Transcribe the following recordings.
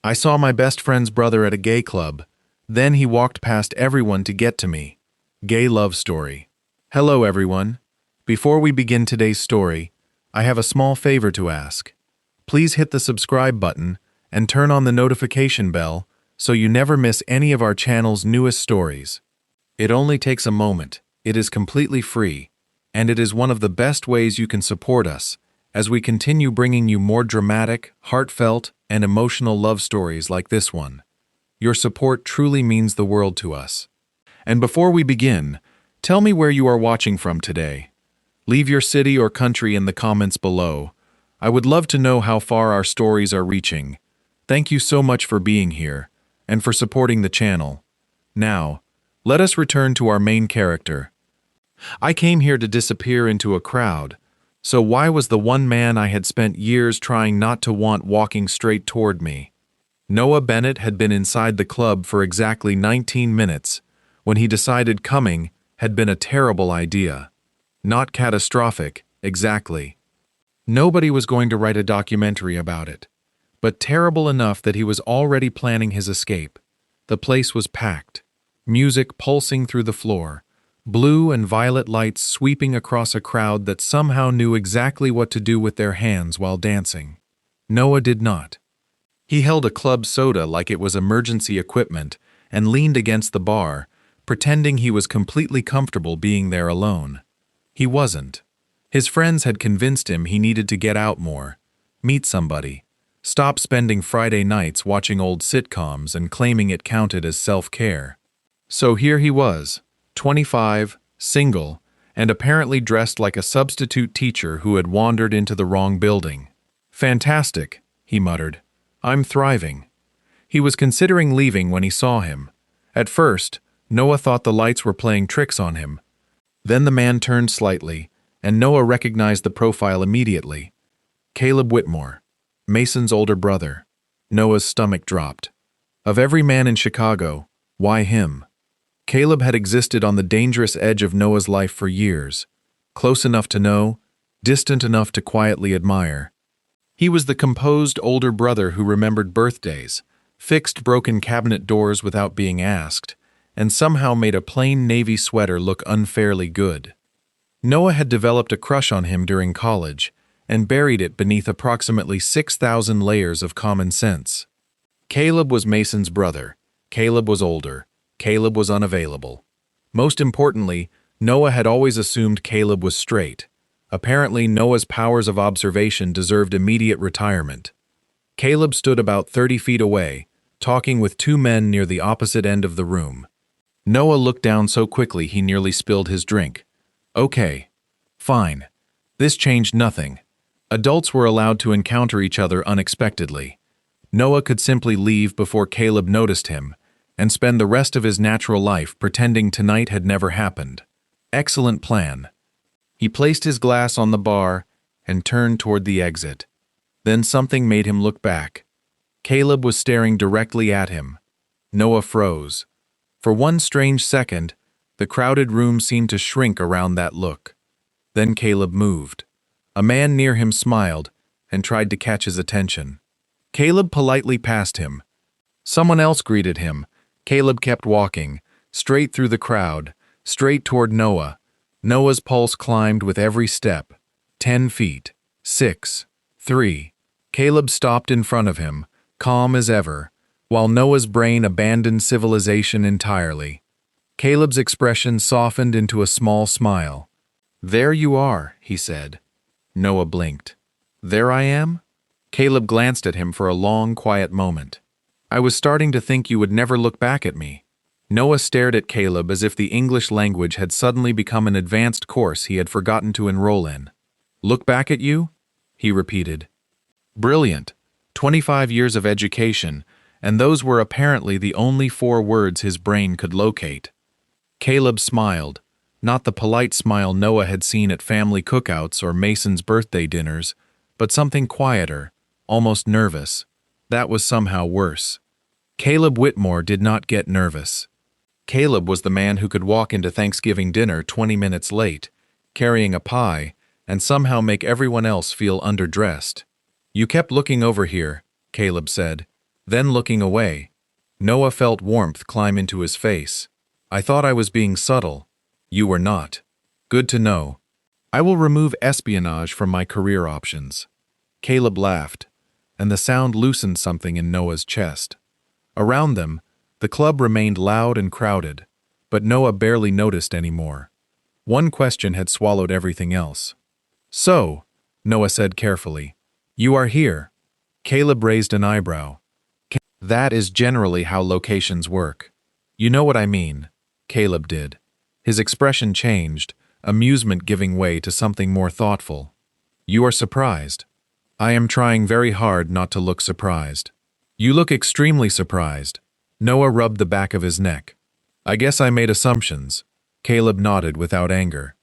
I saw my best friend's brother at a gay club. Then he walked past everyone to get to me. Gay love story. Hello, everyone. Before we begin today's story, I have a small favor to ask. Please hit the subscribe button and turn on the notification bell so you never miss any of our channel's newest stories. It only takes a moment, it is completely free, and it is one of the best ways you can support us as we continue bringing you more dramatic, heartfelt, and emotional love stories like this one. Your support truly means the world to us. And before we begin, tell me where you are watching from today. Leave your city or country in the comments below. I would love to know how far our stories are reaching. Thank you so much for being here and for supporting the channel. Now, let us return to our main character. I came here to disappear into a crowd, so why was the one man I had spent years trying not to want walking straight toward me? Noah Bennett had been inside the club for exactly 19 minutes when he decided coming had been a terrible idea. Not catastrophic, exactly. Nobody was going to write a documentary about it, but terrible enough that he was already planning his escape. The place was packed, music pulsing through the floor, blue and violet lights sweeping across a crowd that somehow knew exactly what to do with their hands while dancing. Noah did not. He held a club soda like it was emergency equipment and leaned against the bar, pretending he was completely comfortable being there alone. He wasn't. His friends had convinced him he needed to get out more, meet somebody, stop spending Friday nights watching old sitcoms and claiming it counted as self-care. So here he was, 25, single, and apparently dressed like a substitute teacher who had wandered into the wrong building. Fantastic, he muttered. I'm thriving. He was considering leaving when he saw him. At first, Noah thought the lights were playing tricks on him. Then the man turned slightly, and Noah recognized the profile immediately. Caleb Whitmore, Mason's older brother. Noah's stomach dropped. Of every man in Chicago, why him? Caleb had existed on the dangerous edge of Noah's life for years, close enough to know, distant enough to quietly admire. He was the composed older brother who remembered birthdays, fixed broken cabinet doors without being asked, and somehow made a plain navy sweater look unfairly good. Noah had developed a crush on him during college and buried it beneath approximately 6,000 layers of common sense. Caleb was Mason's brother. Caleb was older. Caleb was unavailable. Most importantly, Noah had always assumed Caleb was straight. Apparently, Noah's powers of observation deserved immediate retirement. Caleb stood about 30 feet away, talking with two men near the opposite end of the room. Noah looked down so quickly he nearly spilled his drink. Okay. Fine. This changed nothing. Adults were allowed to encounter each other unexpectedly. Noah could simply leave before Caleb noticed him, and spend the rest of his natural life pretending tonight had never happened. Excellent plan. He placed his glass on the bar and turned toward the exit. Then something made him look back. Caleb was staring directly at him. Noah froze. For one strange second, the crowded room seemed to shrink around that look. Then Caleb moved. A man near him smiled and tried to catch his attention. Caleb politely passed him. Someone else greeted him. Caleb kept walking, straight through the crowd, straight toward Noah. Noah's pulse climbed with every step. 10 feet. 6. 3. Caleb stopped in front of him, calm as ever, while Noah's brain abandoned civilization entirely. Caleb's expression softened into a small smile. There you are, he said. Noah blinked. There I am? Caleb glanced at him for a long, quiet moment. I was starting to think you would never look back at me. Noah stared at Caleb as if the English language had suddenly become an advanced course he had forgotten to enroll in. Look back at you? He repeated. Brilliant. 25 years of education, and those were apparently the only 4 words his brain could locate. Caleb smiled, not the polite smile Noah had seen at family cookouts or Mason's birthday dinners, but something quieter, almost nervous. That was somehow worse. Caleb Whitmore did not get nervous. Caleb was the man who could walk into Thanksgiving dinner 20 minutes late, carrying a pie, and somehow make everyone else feel underdressed. You kept looking over here, Caleb said. Then looking away, Noah felt warmth climb into his face. I thought I was being subtle. You were not. Good to know. I will remove espionage from my career options. Caleb laughed, and the sound loosened something in Noah's chest. Around them, the club remained loud and crowded, but Noah barely noticed anymore. One question had swallowed everything else. So, Noah said carefully, you are here. Caleb raised an eyebrow. That is generally how locations work. You know what I mean. Caleb did. His expression changed, amusement giving way to something more thoughtful. You are surprised. I am trying very hard not to look surprised. You look extremely surprised. Noah rubbed the back of his neck. I guess I made assumptions. Caleb nodded without anger.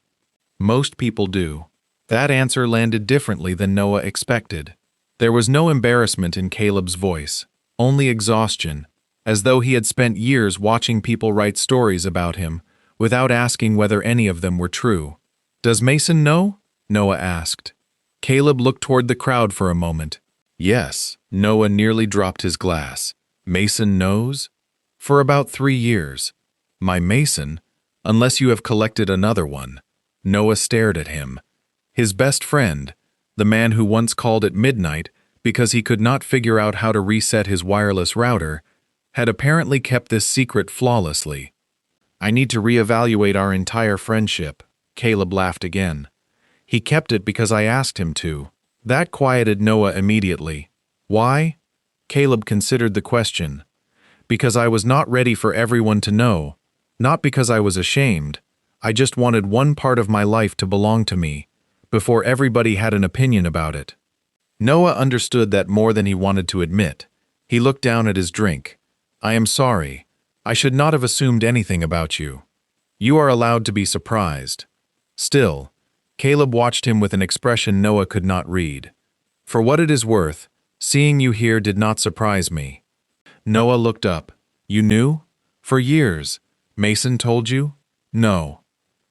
Most people do. That answer landed differently than Noah expected. There was no embarrassment in Caleb's voice, only exhaustion, as though he had spent years watching people write stories about him without asking whether any of them were true. Does Mason know? Noah asked. Caleb looked toward the crowd for a moment. Yes, Noah nearly dropped his glass. Mason knows? For about 3 years. My Mason? Unless you have collected another one. Noah stared at him. His best friend, the man who once called at midnight because he could not figure out how to reset his wireless router, had apparently kept this secret flawlessly. I need to reevaluate our entire friendship. Caleb laughed again. He kept it because I asked him to. That quieted Noah immediately. Why? Caleb considered the question. Because I was not ready for everyone to know. Not because I was ashamed. I just wanted one part of my life to belong to me, before everybody had an opinion about it. Noah understood that more than he wanted to admit. He looked down at his drink. I am sorry. I should not have assumed anything about you. You are allowed to be surprised. Still, Caleb watched him with an expression Noah could not read. For what it is worth, seeing you here did not surprise me. Noah looked up. You knew? For years. Mason told you? No.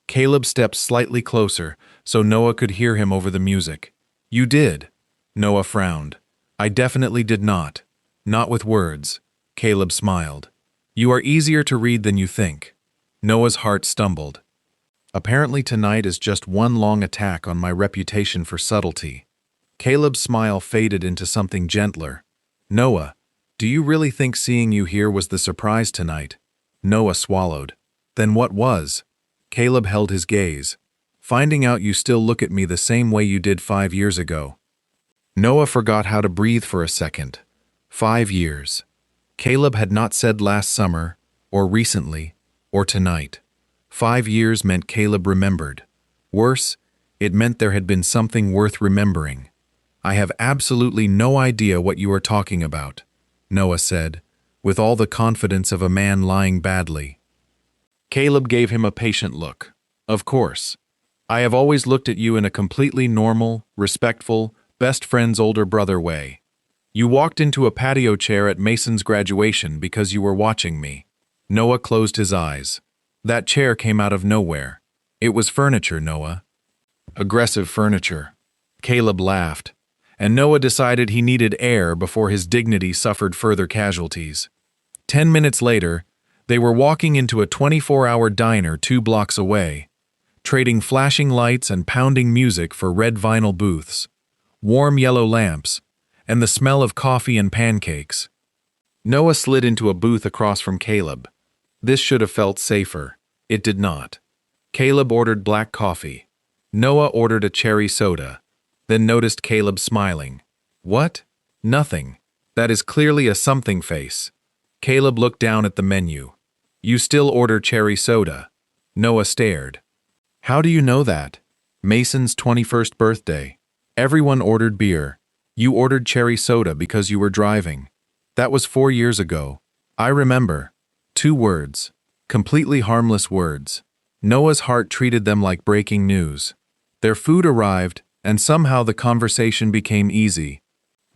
Caleb stepped slightly closer, so Noah could hear him over the music. You did. Noah frowned. I definitely did not. Not with words. Caleb smiled. You are easier to read than you think. Noah's heart stumbled. Apparently tonight is just one long attack on my reputation for subtlety. Caleb's smile faded into something gentler. Noah, do you really think seeing you here was the surprise tonight? Noah swallowed. Then what was? Caleb held his gaze. Finding out you still look at me the same way you did 5 years ago. Noah forgot how to breathe for a second. 5 years. Caleb had not said last summer, or recently, or tonight. 5 years meant Caleb remembered. Worse, it meant there had been something worth remembering. I have absolutely no idea what you are talking about, Noah said, with all the confidence of a man lying badly. Caleb gave him a patient look. Of course. I have always looked at you in a completely normal, respectful, best friend's older brother way. You walked into a patio chair at Mason's graduation because you were watching me. Noah closed his eyes. That chair came out of nowhere. It was furniture, Noah. Aggressive furniture. Caleb laughed, and Noah decided he needed air before his dignity suffered further casualties. 10 minutes later, they were walking into a 24-hour diner 2 blocks away, trading flashing lights and pounding music for red vinyl booths, warm yellow lamps, and the smell of coffee and pancakes. Noah slid into a booth across from Caleb. This should have felt safer. It did not. Caleb ordered black coffee. Noah ordered a cherry soda, then noticed Caleb smiling. What? Nothing. That is clearly a something face. Caleb looked down at the menu. You still order cherry soda. Noah stared. How do you know that? Mason's 21st birthday. Everyone ordered beer. You ordered cherry soda because you were driving. That was 4 years ago. I remember. 2 words. Completely harmless words. Noah's heart treated them like breaking news. Their food arrived, and somehow the conversation became easy.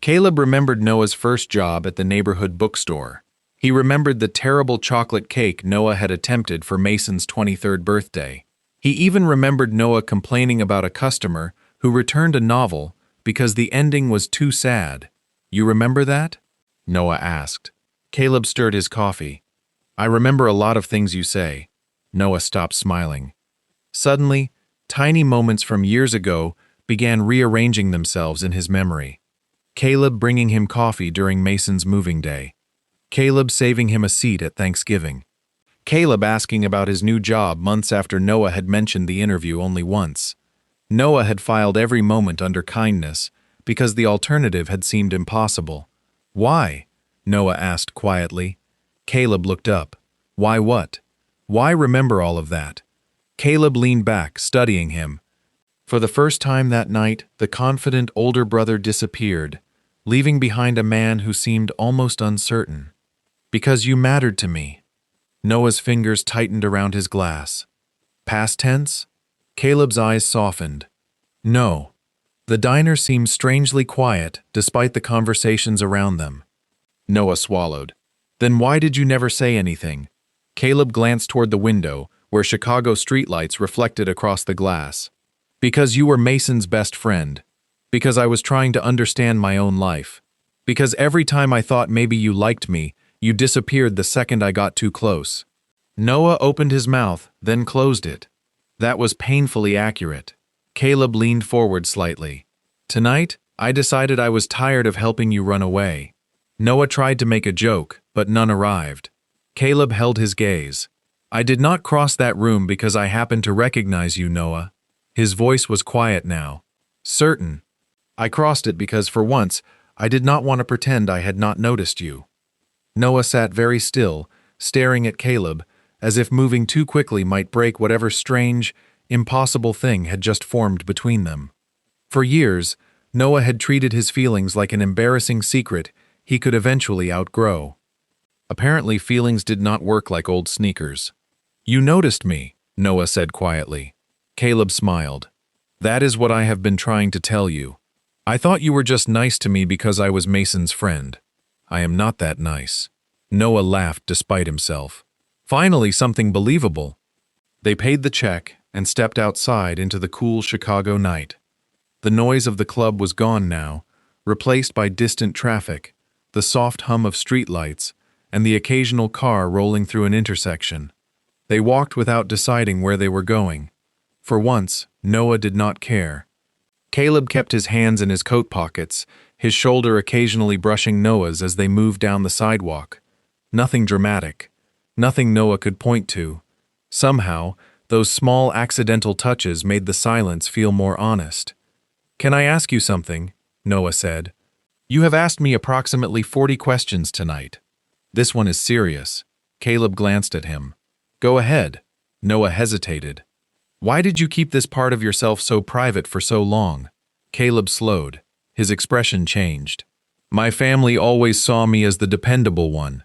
Caleb remembered Noah's first job at the neighborhood bookstore. He remembered the terrible chocolate cake Noah had attempted for Mason's 23rd birthday. He even remembered Noah complaining about a customer who returned a novel because the ending was too sad. You remember that? Noah asked. Caleb stirred his coffee. I remember a lot of things you say. Noah stopped smiling. Suddenly, tiny moments from years ago began rearranging themselves in his memory. Caleb bringing him coffee during Mason's moving day. Caleb saving him a seat at Thanksgiving. Caleb asking about his new job months after Noah had mentioned the interview only once. Noah had filed every moment under kindness because the alternative had seemed impossible. Why? Noah asked quietly. Caleb looked up. Why what? Why remember all of that? Caleb leaned back, studying him. For the first time that night, the confident older brother disappeared, leaving behind a man who seemed almost uncertain. Because you mattered to me. Noah's fingers tightened around his glass. Past tense? Caleb's eyes softened. No. The diner seemed strangely quiet, despite the conversations around them. Noah swallowed. Then why did you never say anything? Caleb glanced toward the window, where Chicago streetlights reflected across the glass. Because you were Mason's best friend. Because I was trying to understand my own life. Because every time I thought maybe you liked me, you disappeared the second I got too close. Noah opened his mouth, then closed it. That was painfully accurate. Caleb leaned forward slightly. Tonight, I decided I was tired of helping you run away. Noah tried to make a joke, but none arrived. Caleb held his gaze. I did not cross that room because I happened to recognize you, Noah. His voice was quiet now. Certain. I crossed it because for once, I did not want to pretend I had not noticed you. Noah sat very still, staring at Caleb, as if moving too quickly might break whatever strange, impossible thing had just formed between them. For years, Noah had treated his feelings like an embarrassing secret he could eventually outgrow. Apparently, feelings did not work like old sneakers. You noticed me, Noah said quietly. Caleb smiled. That is what I have been trying to tell you. I thought you were just nice to me because I was Mason's friend. I am not that nice. Noah laughed despite himself. Finally, something believable. They paid the check and stepped outside into the cool Chicago night. The noise of the club was gone now, replaced by distant traffic, the soft hum of streetlights, and the occasional car rolling through an intersection. They walked without deciding where they were going. For once, Noah did not care. Caleb kept his hands in his coat pockets, his shoulder occasionally brushing Noah's as they moved down the sidewalk. Nothing dramatic. Nothing Noah could point to. Somehow, those small accidental touches made the silence feel more honest. Can I ask you something? Noah said. You have asked me approximately 40 questions tonight. This one is serious. Caleb glanced at him. Go ahead. Noah hesitated. Why did you keep this part of yourself so private for so long? Caleb slowed. His expression changed. My family always saw me as the dependable one.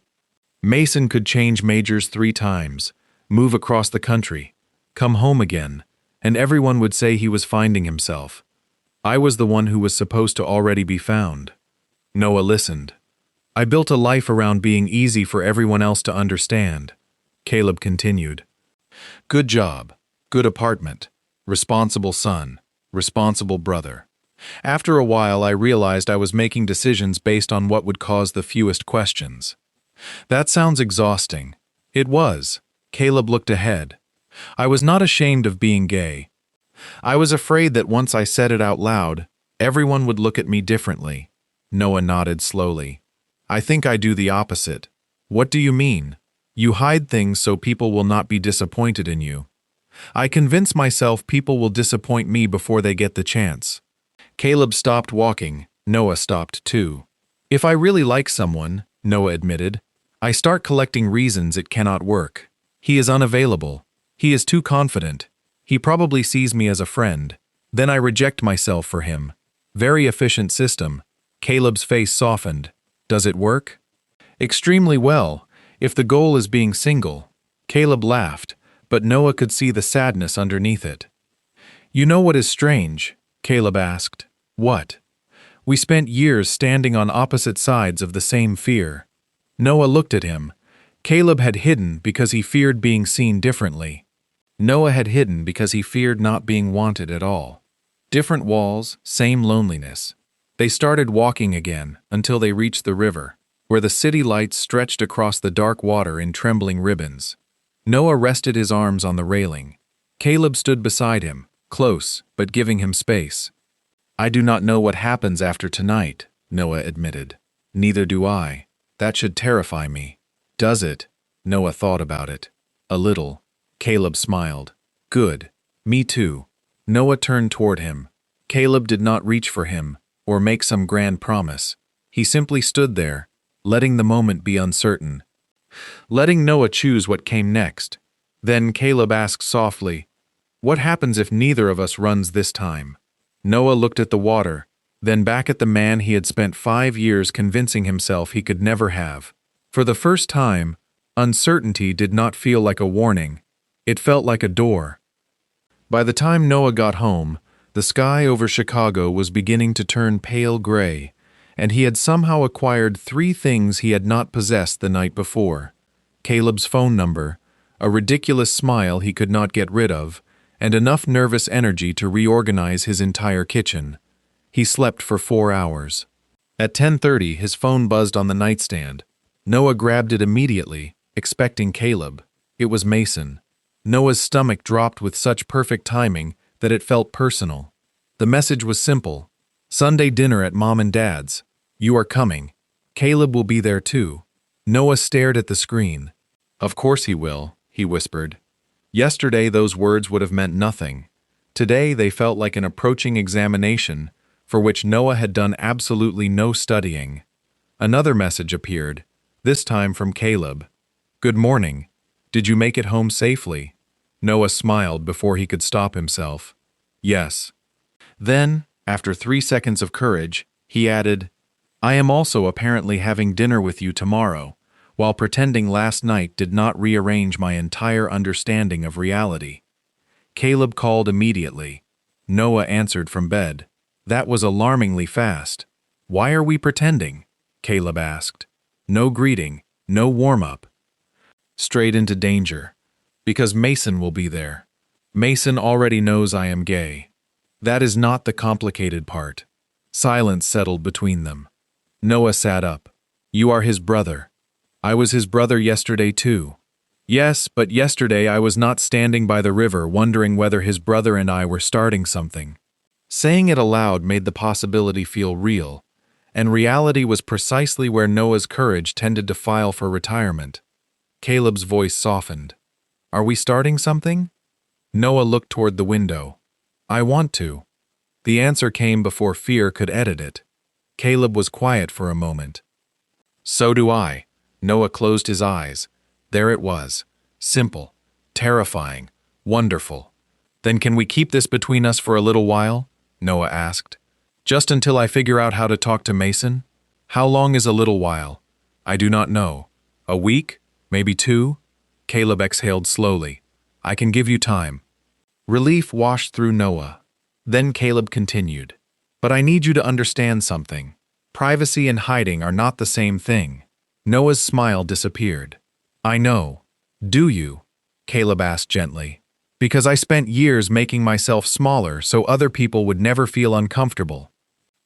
Mason could change majors 3 times, move across the country, come home again, and everyone would say he was finding himself. I was the one who was supposed to already be found. Noah listened. I built a life around being easy for everyone else to understand. Caleb continued. Good job. Good apartment, responsible son, responsible brother. After a while, I realized I was making decisions based on what would cause the fewest questions. That sounds exhausting. It was. Caleb looked ahead. I was not ashamed of being gay. I was afraid that once I said it out loud, everyone would look at me differently. Noah nodded slowly. I think I do the opposite. What do you mean? You hide things so people will not be disappointed in you. I convince myself people will disappoint me before they get the chance. Caleb stopped walking. Noah stopped too. If I really like someone, Noah admitted, I start collecting reasons it cannot work. He is unavailable. He is too confident. He probably sees me as a friend. Then I reject myself for him. Very efficient system. Caleb's face softened. Does it work? Extremely well, if the goal is being single. Caleb laughed, but Noah could see the sadness underneath it. You know what is strange? Caleb asked. What? We spent years standing on opposite sides of the same fear. Noah looked at him. Caleb had hidden because he feared being seen differently. Noah had hidden because he feared not being wanted at all. Different walls, same loneliness. They started walking again until they reached the river. where the city lights stretched across the dark water in trembling ribbons. Noah rested his arms on the railing. Caleb stood beside him, close, but giving him space. "I do not know what happens after tonight," Noah admitted. "Neither do I. That should terrify me." "Does it?" Noah thought about it. "A little." Caleb smiled. "Good. Me too." Noah turned toward him. Caleb did not reach for him, or make some grand promise. He simply stood there, letting the moment be uncertain, letting Noah choose what came next. Then Caleb asked softly, "What happens if neither of us runs this time?" Noah looked at the water, then back at the man he had spent 5 years convincing himself he could never have. For the first time, uncertainty did not feel like a warning. It felt like a door. By the time Noah got home, the sky over Chicago was beginning to turn pale gray, and he had somehow acquired 3 things he had not possessed the night before: Caleb's phone number, a ridiculous smile he could not get rid of, and enough nervous energy to reorganize his entire kitchen. He slept for 4 hours. At 10:30, his phone buzzed on the nightstand. Noah grabbed it immediately, expecting Caleb. It was Mason. Noah's stomach dropped with such perfect timing that it felt personal. The message was simple: "Sunday dinner at Mom and Dad's. You are coming. Caleb will be there too." Noah stared at the screen. "Of course he will," he whispered. Yesterday those words would have meant nothing. Today they felt like an approaching examination for which Noah had done absolutely no studying. Another message appeared, this time from Caleb. "Good morning. Did you make it home safely?" Noah smiled before he could stop himself. "Yes." Then, after 3 seconds of courage, he added, "I am also apparently having dinner with you tomorrow," while pretending last night did not rearrange my entire understanding of reality. Caleb called immediately. Noah answered from bed. That was alarmingly fast. "Why are we pretending?" Caleb asked. No greeting, no warm-up. Straight into danger. Because Mason will be there. Mason already knows I am gay. That is not the complicated part. Silence settled between them. Noah sat up. "You are his brother." "I was his brother yesterday too." "Yes, but yesterday I was not standing by the river wondering whether his brother and I were starting something." Saying it aloud made the possibility feel real, and reality was precisely where Noah's courage tended to file for retirement. Caleb's voice softened. "Are we starting something?" Noah looked toward the window. "I want to." The answer came before fear could edit it. Caleb was quiet for a moment. "So do I." Noah closed his eyes. There it was. Simple, terrifying, wonderful. "Then can we keep this between us for a little while?" Noah asked. "Just until I figure out how to talk to Mason?" "How long is a little while?" "I do not know. A week? Maybe 2? Caleb exhaled slowly. "I can give you time." Relief washed through Noah. Then Caleb continued. "But I need you to understand something. Privacy and hiding are not the same thing." Noah's smile disappeared. "I know. Do you?" Caleb asked gently. "Because I spent years making myself smaller so other people would never feel uncomfortable.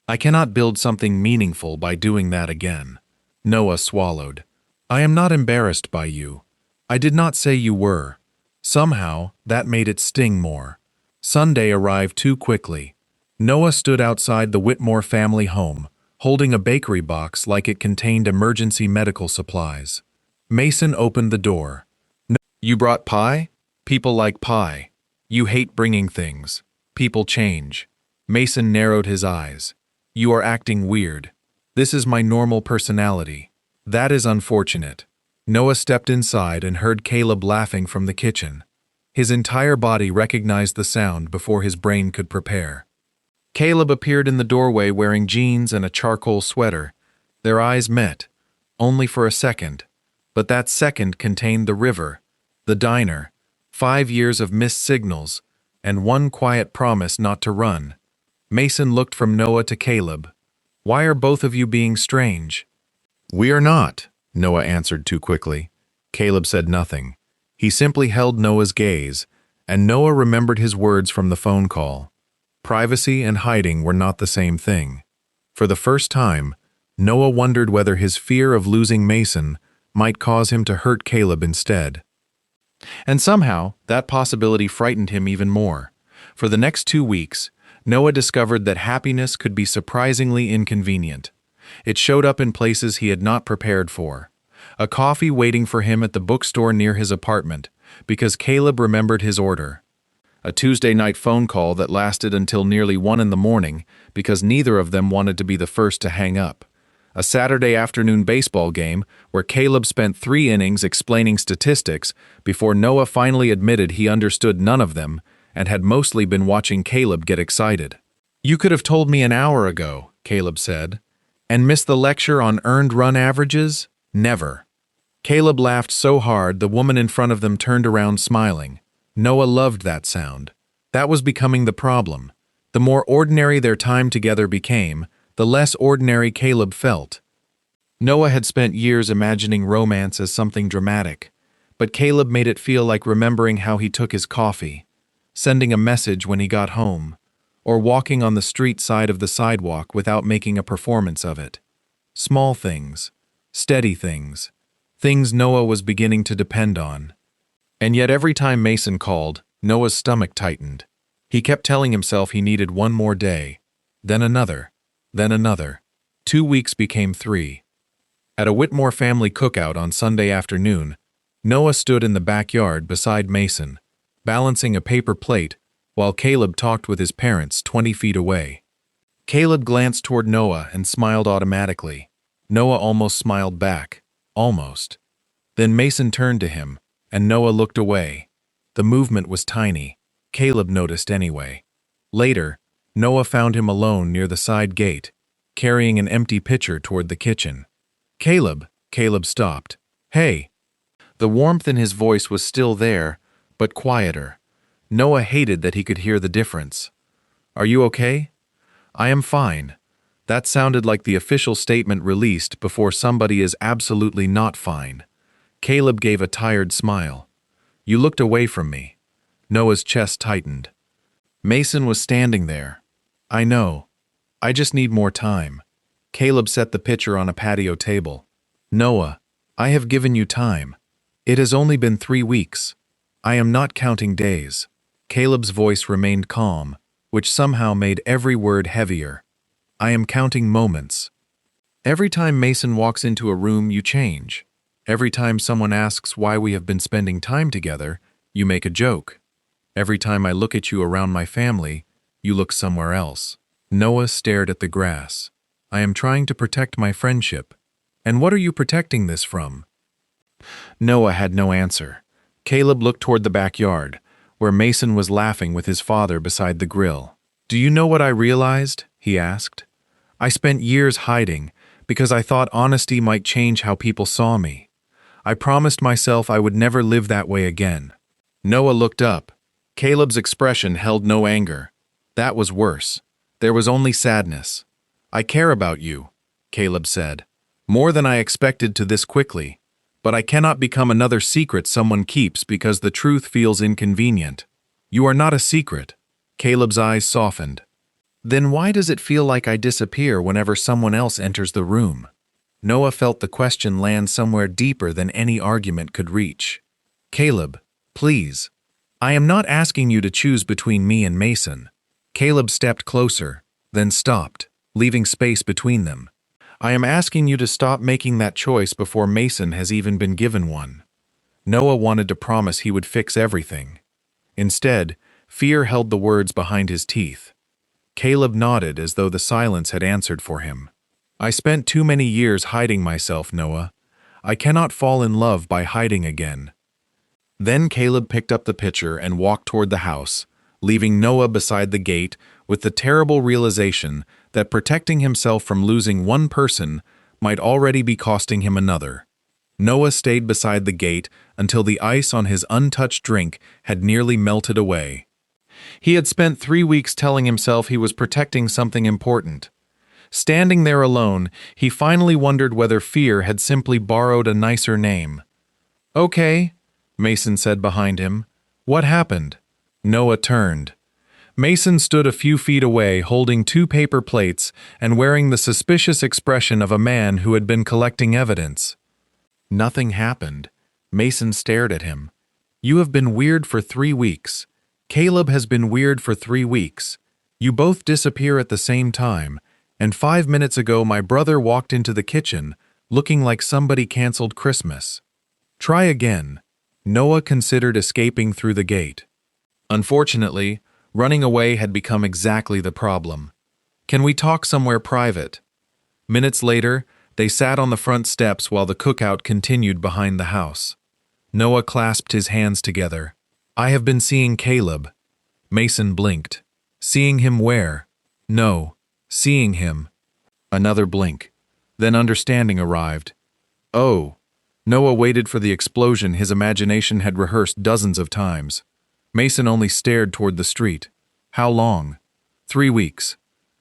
I cannot build something meaningful by doing that again." Noah swallowed. "I am not embarrassed by you. I did not say you were." Somehow, that made it sting more. Sunday arrived too quickly. Noah stood outside the Whitmore family home, holding a bakery box like it contained emergency medical supplies. Mason opened the door. "You brought pie? People like pie. You hate bringing things. People change." Mason narrowed his eyes. "You are acting weird. This is my normal personality." "That is unfortunate." Noah stepped inside and heard Caleb laughing from the kitchen. His entire body recognized the sound before his brain could prepare. Caleb appeared in the doorway wearing jeans and a charcoal sweater. Their eyes met, only for a second. But that second contained the river, the diner, 5 years of missed signals, and one quiet promise not to run. Mason looked from Noah to Caleb. "Why are both of you being strange?" "We are not," Noah answered too quickly. Caleb said nothing. He simply held Noah's gaze, and Noah remembered his words from the phone call. Privacy and hiding were not the same thing. For the first time, Noah wondered whether his fear of losing Mason might cause him to hurt Caleb instead. And somehow, that possibility frightened him even more. For the next 2 weeks, Noah discovered that happiness could be surprisingly inconvenient. It showed up in places he had not prepared for. A coffee waiting for him at the bookstore near his apartment, because Caleb remembered his order. A Tuesday night phone call that lasted until nearly 1 in the morning, because neither of them wanted to be the first to hang up. A Saturday afternoon baseball game where Caleb spent 3 innings explaining statistics before Noah finally admitted he understood none of them and had mostly been watching Caleb get excited. "You could have told me an hour ago," Caleb said. "And missed the lecture on earned run averages? Never." Caleb laughed so hard the woman in front of them turned around smiling. Noah loved that sound. That was becoming the problem. The more ordinary their time together became, the less ordinary Caleb felt. Noah had spent years imagining romance as something dramatic, but Caleb made it feel like remembering how he took his coffee, sending a message when he got home, or walking on the street side of the sidewalk without making a performance of it. Small things, steady things, things Noah was beginning to depend on. And yet every time Mason called, Noah's stomach tightened. He kept telling himself he needed 1 more day, then another. Then another. 2 weeks became 3. At a Whitmore family cookout on Sunday afternoon, Noah stood in the backyard beside Mason, balancing a paper plate while Caleb talked with his parents 20 feet away. Caleb glanced toward Noah and smiled automatically. Noah almost smiled back. Almost. Then Mason turned to him, and Noah looked away. The movement was tiny. Caleb noticed anyway. Later, Noah found him alone near the side gate, carrying an empty pitcher toward the kitchen. "Caleb," Caleb stopped. "Hey." The warmth in his voice was still there, but quieter. Noah hated that he could hear the difference. "Are you okay?" "I am fine." That sounded like the official statement released before somebody is absolutely not fine. Caleb gave a tired smile. "You looked away from me." Noah's chest tightened. Mason was standing there. "I know. I just need more time." Caleb set the pitcher on a patio table. "Noah, I have given you time. It has only been 3 weeks. I am not counting days." Caleb's voice remained calm, which somehow made every word heavier. "I am counting moments. Every time Mason walks into a room, you change. Every time someone asks why we have been spending time together, you make a joke. Every time I look at you around my family, you look somewhere else." Noah stared at the grass. "I am trying to protect my friendship. And what are you protecting this from?" Noah had no answer. Caleb looked toward the backyard, where Mason was laughing with his father beside the grill. "Do you know what I realized?" he asked. "I spent years hiding because I thought honesty might change how people saw me. I promised myself I would never live that way again." Noah looked up. Caleb's expression held no anger. That was worse. There was only sadness. "I care about you," Caleb said. "More than I expected to this quickly. But I cannot become another secret someone keeps because the truth feels inconvenient." "You are not a secret." Caleb's eyes softened. "Then why does it feel like I disappear whenever someone else enters the room?" Noah felt the question land somewhere deeper than any argument could reach. "Caleb, please. I am not asking you to choose between me and Mason." Caleb stepped closer, then stopped, leaving space between them. "I am asking you to stop making that choice before Mason has even been given one." Noah wanted to promise he would fix everything. Instead, fear held the words behind his teeth. Caleb nodded as though the silence had answered for him. "I spent too many years hiding myself, Noah. I cannot fall in love by hiding again." Then Caleb picked up the pitcher and walked toward the house, leaving Noah beside the gate with the terrible realization that protecting himself from losing one person might already be costing him another. Noah stayed beside the gate until the ice on his untouched drink had nearly melted away. He had spent 3 weeks telling himself he was protecting something important. Standing there alone, he finally wondered whether fear had simply borrowed a nicer name. "Okay," Mason said behind him. "What happened?" Noah turned. Mason stood a few feet away holding 2 paper plates and wearing the suspicious expression of a man who had been collecting evidence. Nothing happened. Mason stared at him. You have been weird for 3 weeks. Caleb has been weird for 3 weeks. You both disappear at the same time, and 5 minutes ago my brother walked into the kitchen, looking like somebody canceled Christmas. Try again. Noah considered escaping through the gate. Unfortunately, running away had become exactly the problem. Can we talk somewhere private? Minutes later, they sat on the front steps while the cookout continued behind the house. Noah clasped his hands together. I have been seeing Caleb. Mason blinked. Seeing him where? No, seeing him. Another blink. Then understanding arrived. Oh. Noah waited for the explosion his imagination had rehearsed dozens of times. Mason only stared toward the street. How long? 3 weeks.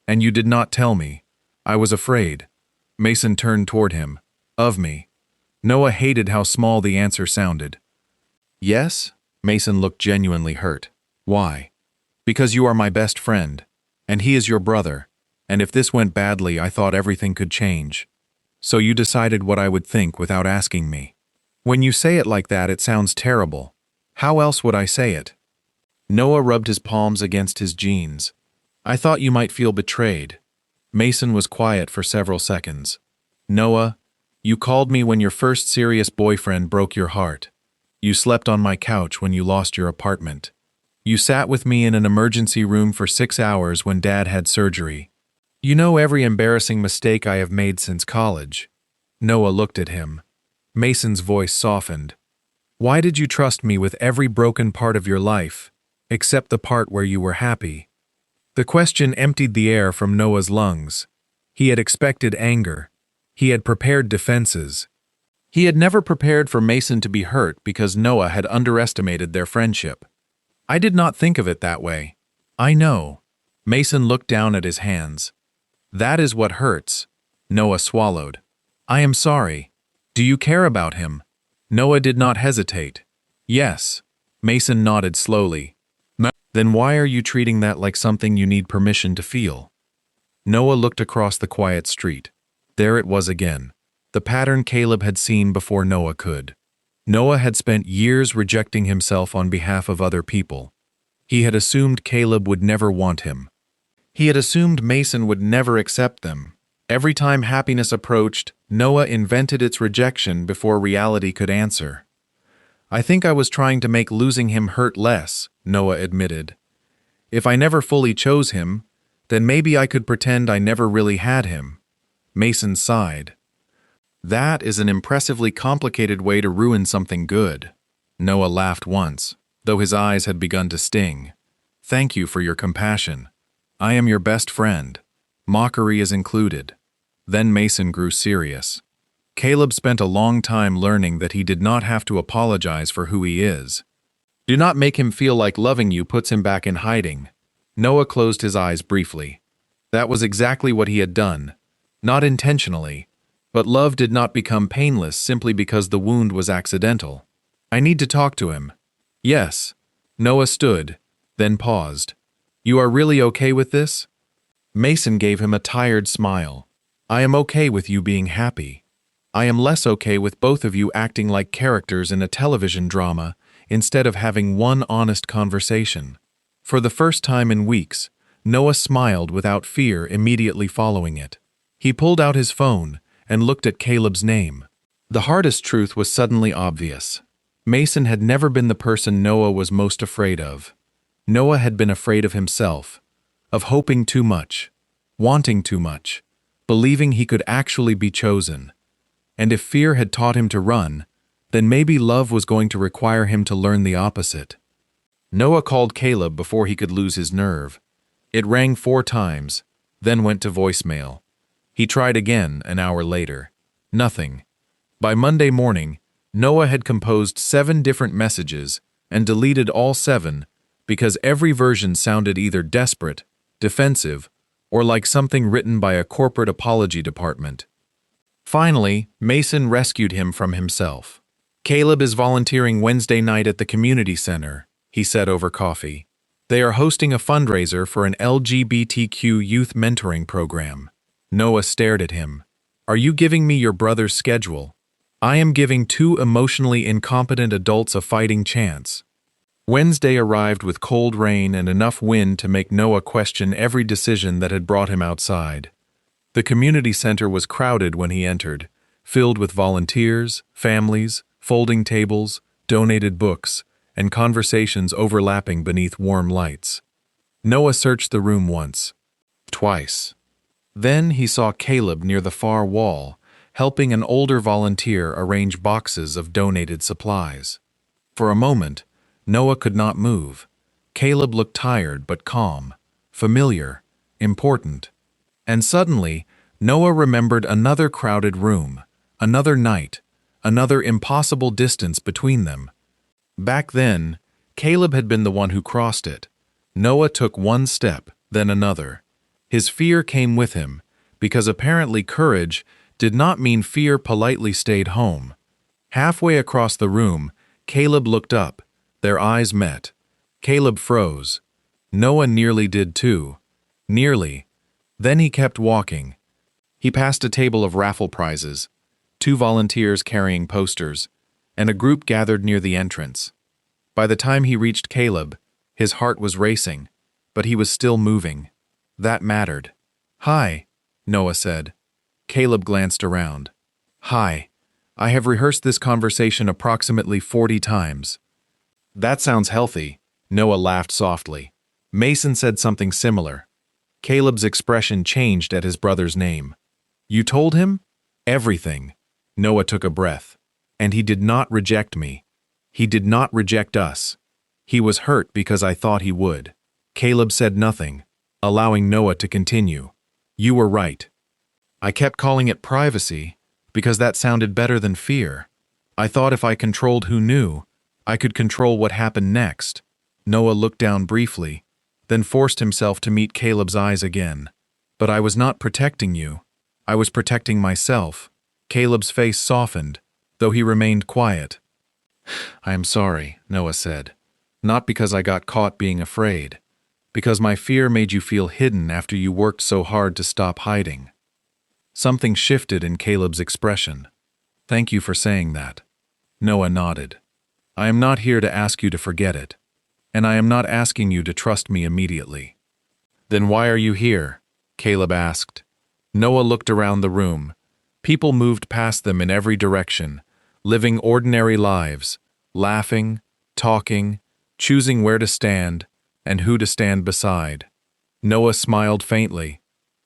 And you did not tell me. I was afraid. Mason turned toward him. Of me. Noah hated how small the answer sounded. Yes? Mason looked genuinely hurt. Why? Because you are my best friend, and he is your brother, and if this went badly I thought everything could change. So you decided what I would think without asking me. When you say it like that it sounds terrible. How else would I say it? Noah rubbed his palms against his jeans. I thought you might feel betrayed. Mason was quiet for several seconds. Noah, you called me when your first serious boyfriend broke your heart. You slept on my couch when you lost your apartment. You sat with me in an emergency room for 6 hours when Dad had surgery. You know every embarrassing mistake I have made since college. Noah looked at him. Mason's voice softened. Why did you trust me with every broken part of your life, except the part where you were happy? The question emptied the air from Noah's lungs. He had expected anger. He had prepared defenses. He had never prepared for Mason to be hurt because Noah had underestimated their friendship. I did not think of it that way. I know. Mason looked down at his hands. That is what hurts. Noah swallowed. I am sorry. Do you care about him? Noah did not hesitate. Yes. Mason nodded slowly. Then why are you treating that like something you need permission to feel? Noah looked across the quiet street. There it was again. The pattern Caleb had seen before Noah could. Noah had spent years rejecting himself on behalf of other people. He had assumed Caleb would never want him. He had assumed Mason would never accept them. Every time happiness approached, Noah invented its rejection before reality could answer. I think I was trying to make losing him hurt less, Noah admitted. If I never fully chose him, then maybe I could pretend I never really had him. Mason sighed. That is an impressively complicated way to ruin something good. Noah laughed once, though his eyes had begun to sting. Thank you for your compassion. I am your best friend. Mockery is included. Then Mason grew serious. Caleb spent a long time learning that he did not have to apologize for who he is. Do not make him feel like loving you puts him back in hiding. Noah closed his eyes briefly. That was exactly what he had done. Not intentionally. But love did not become painless simply because the wound was accidental. I need to talk to him. Yes. Noah stood, then paused. You are really okay with this? Mason gave him a tired smile. I am okay with you being happy. I am less okay with both of you acting like characters in a television drama instead of having one honest conversation. For the first time in weeks, Noah smiled without fear immediately following it. He pulled out his phone and looked at Caleb's name. The hardest truth was suddenly obvious. Mason had never been the person Noah was most afraid of. Noah had been afraid of himself, of hoping too much, wanting too much, believing he could actually be chosen. And if fear had taught him to run, then maybe love was going to require him to learn the opposite. Noah called Caleb before he could lose his nerve. It rang 4 times, then went to voicemail. He tried again an hour later. Nothing. By Monday morning, Noah had composed 7 different messages and deleted all 7 because every version sounded either desperate, defensive, or like something written by a corporate apology department. Finally, Mason rescued him from himself. Caleb is volunteering Wednesday night at the community center, he said over coffee. They are hosting a fundraiser for an LGBTQ youth mentoring program. Noah stared at him. Are you giving me your brother's schedule? I am giving two emotionally incompetent adults a fighting chance. Wednesday arrived with cold rain and enough wind to make Noah question every decision that had brought him outside. The community center was crowded when he entered, filled with volunteers, families, folding tables, donated books, and conversations overlapping beneath warm lights. Noah searched the room once, twice. Then he saw Caleb near the far wall, helping an older volunteer arrange boxes of donated supplies. For a moment, Noah could not move. Caleb looked tired but calm, familiar, important. And suddenly, Noah remembered another crowded room, another night, another impossible distance between them. Back then, Caleb had been the one who crossed it. Noah took one step, then another. His fear came with him, because apparently courage did not mean fear politely stayed home. Halfway across the room, Caleb looked up. Their eyes met. Caleb froze. Noah nearly did too. Nearly. Then he kept walking. He passed a table of raffle prizes, 2 volunteers carrying posters, and a group gathered near the entrance. By the time he reached Caleb, his heart was racing, but he was still moving. That mattered. Hi, Noah said. Caleb glanced around. Hi. I have rehearsed this conversation approximately 40 times. That sounds healthy, Noah laughed softly. Mason said something similar. Caleb's expression changed at his brother's name. You told him? Everything. Noah took a breath. And he did not reject me. He did not reject us. He was hurt because I thought he would. Caleb said nothing, allowing Noah to continue. You were right. I kept calling it privacy because that sounded better than fear. I thought if I controlled who knew, I could control what happened next. Noah looked down briefly, then forced himself to meet Caleb's eyes again. But I was not protecting you. I was protecting myself. Caleb's face softened, though he remained quiet. I am sorry, Noah said. Not because I got caught being afraid. Because my fear made you feel hidden after you worked so hard to stop hiding. Something shifted in Caleb's expression. Thank you for saying that. Noah nodded. I am not here to ask you to forget it. And I am not asking you to trust me immediately. Then why are you here? Caleb asked. Noah looked around the room. People moved past them in every direction, living ordinary lives, laughing, talking, choosing where to stand, and who to stand beside. Noah smiled faintly.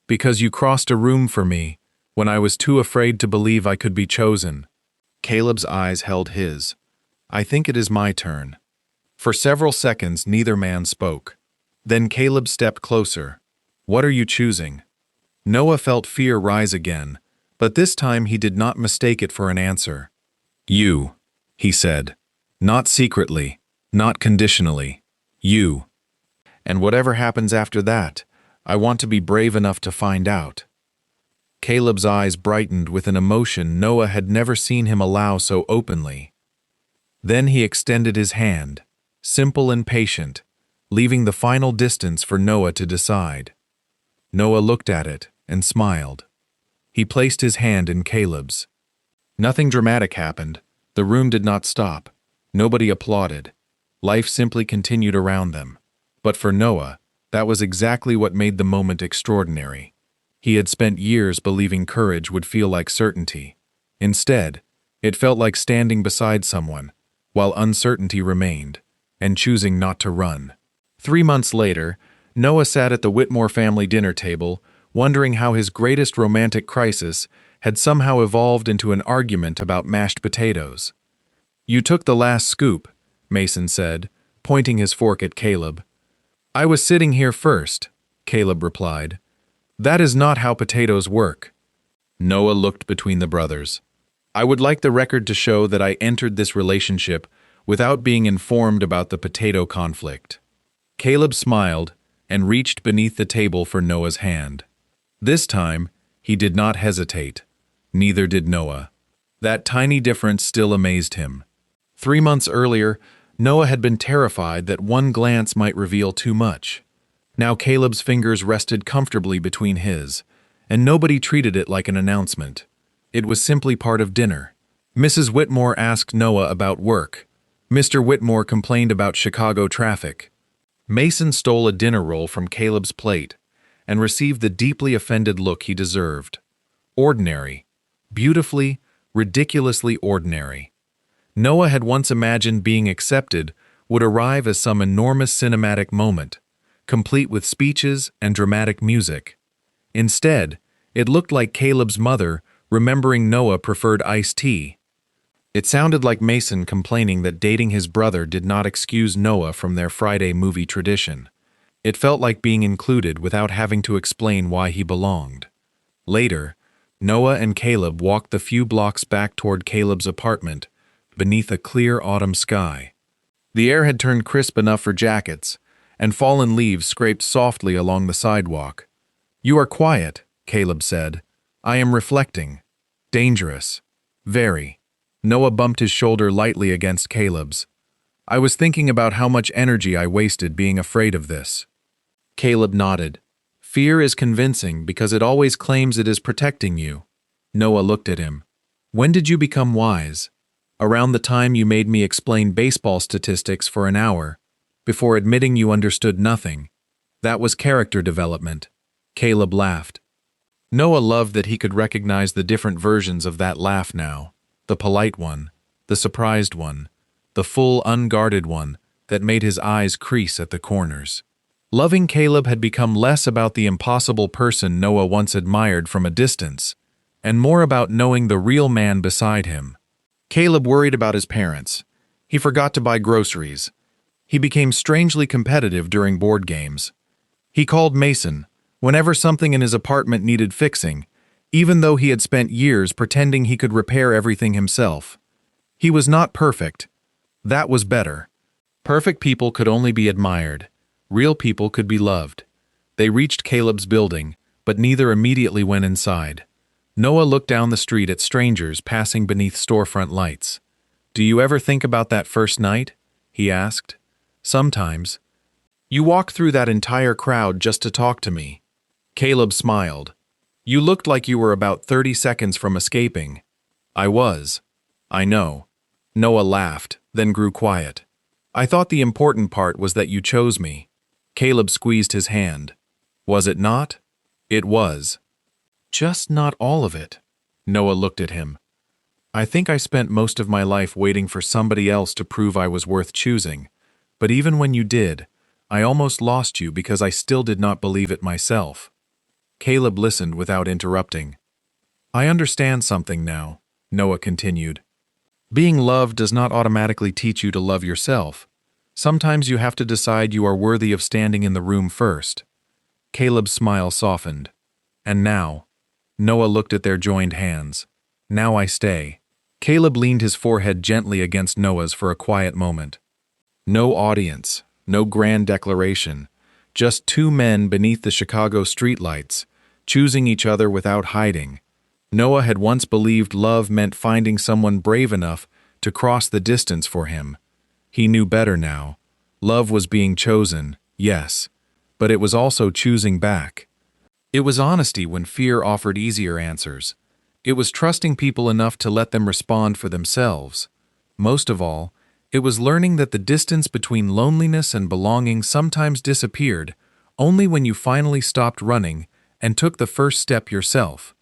Because you crossed a room for me, when I was too afraid to believe I could be chosen. Caleb's eyes held his. I think it is my turn. For several seconds, neither man spoke. Then Caleb stepped closer. What are you choosing? Noah felt fear rise again, but this time he did not mistake it for an answer. You, he said. Not secretly, not conditionally. You. And whatever happens after that, I want to be brave enough to find out. Caleb's eyes brightened with an emotion Noah had never seen him allow so openly. Then he extended his hand, simple and patient, leaving the final distance for Noah to decide. Noah looked at it and smiled. He placed his hand in Caleb's. Nothing dramatic happened. The room did not stop. Nobody applauded. Life simply continued around them. But for Noah, that was exactly what made the moment extraordinary. He had spent years believing courage would feel like certainty. Instead, it felt like standing beside someone, while uncertainty remained, and choosing not to run. 3 months later, Noah sat at the Whitmore family dinner table, wondering how his greatest romantic crisis had somehow evolved into an argument about mashed potatoes. You took the last scoop, Mason said, pointing his fork at Caleb. I was sitting here first, Caleb replied. That is not how potatoes work. Noah looked between the brothers. I would like the record to show that I entered this relationship without being informed about the potato conflict. Caleb smiled and reached beneath the table for Noah's hand. This time, he did not hesitate. Neither did Noah. That tiny difference still amazed him. 3 months earlier, Noah had been terrified that one glance might reveal too much. Now Caleb's fingers rested comfortably between his, and nobody treated it like an announcement. It was simply part of dinner. Mrs. Whitmore asked Noah about work. Mr. Whitmore complained about Chicago traffic. Mason stole a dinner roll from Caleb's plate and received the deeply offended look he deserved. Ordinary. Beautifully, ridiculously ordinary. Noah had once imagined being accepted would arrive as some enormous cinematic moment, complete with speeches and dramatic music. Instead, it looked like Caleb's mother remembering Noah preferred iced tea. It sounded like Mason complaining that dating his brother did not excuse Noah from their Friday movie tradition. It felt like being included without having to explain why he belonged. Later, Noah and Caleb walked the few blocks back toward Caleb's apartment, beneath a clear autumn sky. The air had turned crisp enough for jackets, and fallen leaves scraped softly along the sidewalk. "You are quiet," Caleb said. "I am reflecting. Dangerous. Very." Noah bumped his shoulder lightly against Caleb's. "I was thinking about how much energy I wasted being afraid of this." Caleb nodded. "Fear is convincing because it always claims it is protecting you." Noah looked at him. "When did you become wise?" "Around the time you made me explain baseball statistics for an hour, before admitting you understood nothing. That was character development." Caleb laughed. Noah loved that he could recognize the different versions of that laugh now. The polite one, the surprised one, the full, unguarded one that made his eyes crease at the corners. Loving Caleb had become less about the impossible person Noah once admired from a distance, and more about knowing the real man beside him. Caleb worried about his parents. He forgot to buy groceries. He became strangely competitive during board games. He called Mason whenever something in his apartment needed fixing, even though he had spent years pretending he could repair everything himself. He was not perfect. That was better. Perfect people could only be admired. Real people could be loved. They reached Caleb's building, but neither immediately went inside. Noah looked down the street at strangers passing beneath storefront lights. "Do you ever think about that first night?" he asked. "Sometimes." "You walked through that entire crowd just to talk to me." Caleb smiled. "You looked like you were about 30 seconds from escaping." "I was." "I know." Noah laughed, then grew quiet. "I thought the important part was that you chose me." Caleb squeezed his hand. "Was it not?" "It was." "Just not all of it." Noah looked at him. "I think I spent most of my life waiting for somebody else to prove I was worth choosing. But even when you did, I almost lost you because I still did not believe it myself." Caleb listened without interrupting. "I understand something now," Noah continued. "Being loved does not automatically teach you to love yourself. Sometimes you have to decide you are worthy of standing in the room first." Caleb's smile softened. "And now," Noah looked at their joined hands. "Now I stay." Caleb leaned his forehead gently against Noah's for a quiet moment. No audience, no grand declaration, just two men beneath the Chicago streetlights, choosing each other without hiding. Noah had once believed love meant finding someone brave enough to cross the distance for him. He knew better now. Love was being chosen, yes, but it was also choosing back. It was honesty when fear offered easier answers. It was trusting people enough to let them respond for themselves. Most of all, it was learning that the distance between loneliness and belonging sometimes disappeared only when you finally stopped running and took the first step yourself.